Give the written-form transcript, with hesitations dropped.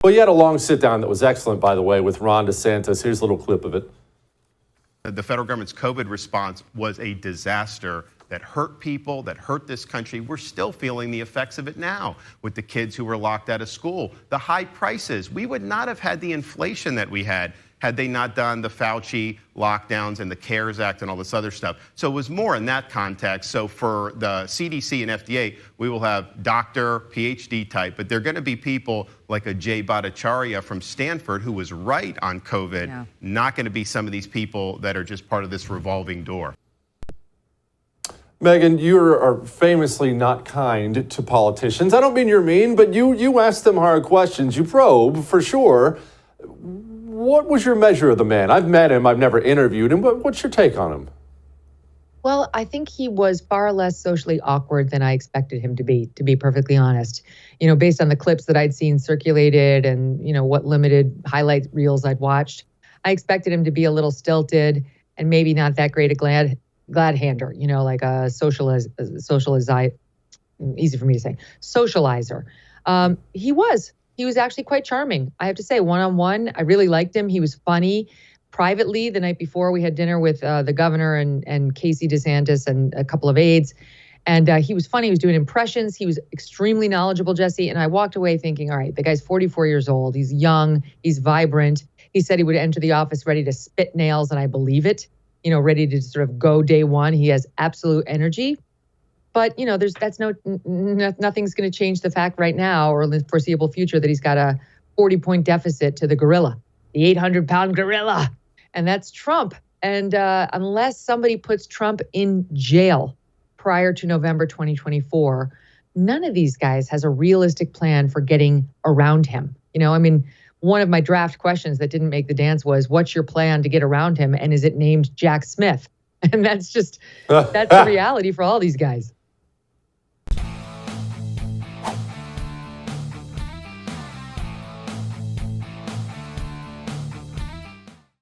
Well, you had a long sit down that was excellent, by the way, with Ron DeSantis. Here's a little clip of it. The federal government's COVID response was a disaster that hurt people, that hurt this country. We're still feeling the effects of it now with the kids who were locked out of school, the high prices. We would not have had the inflation that we had they not done the Fauci lockdowns and the CARES Act and all this other stuff. So it was more in that context. So for the CDC and FDA, we will have doctor, PhD type, but they're going to be people like a Jay Bhattacharya from Stanford who was right on COVID, not going to be some of these people that are just part of this revolving door. Megyn, you are famously not kind to politicians. I don't mean you're mean, but you ask them hard questions. You probe, for sure. What was your measure of the man? I've met him. I've never interviewed him, but what's your take on him? Well, I think he was far less socially awkward than I expected him to be perfectly honest. You know, based on the clips that I'd seen circulated and, you know, what limited highlight reels I'd watched, I expected him to be a little stilted and maybe not that great a glad-hander, you know, like a socializer, easy for me to say, socializer. He was actually quite charming. I have to say, one-on-one, I really liked him. He was funny. Privately, the night before, we had dinner with the governor and Casey DeSantis and a couple of aides. And he was funny. He was doing impressions. He was extremely knowledgeable, Jesse. And I walked away thinking, all right, the guy's 44 years old. He's young. He's vibrant. He said he would enter the office ready to spit nails, and I believe it. You know, ready to sort of go day one. He has absolute energy. But, you know, nothing's going to change the fact right now or in the foreseeable future that he's got a 40-point deficit to the gorilla, the 800-pound gorilla. And that's Trump. And unless somebody puts Trump in jail prior to November 2024, none of these guys has a realistic plan for getting around him. You know, I mean, one of my draft questions that didn't make the dance was, what's your plan to get around him? And is it named Jack Smith? And that's the reality for all these guys.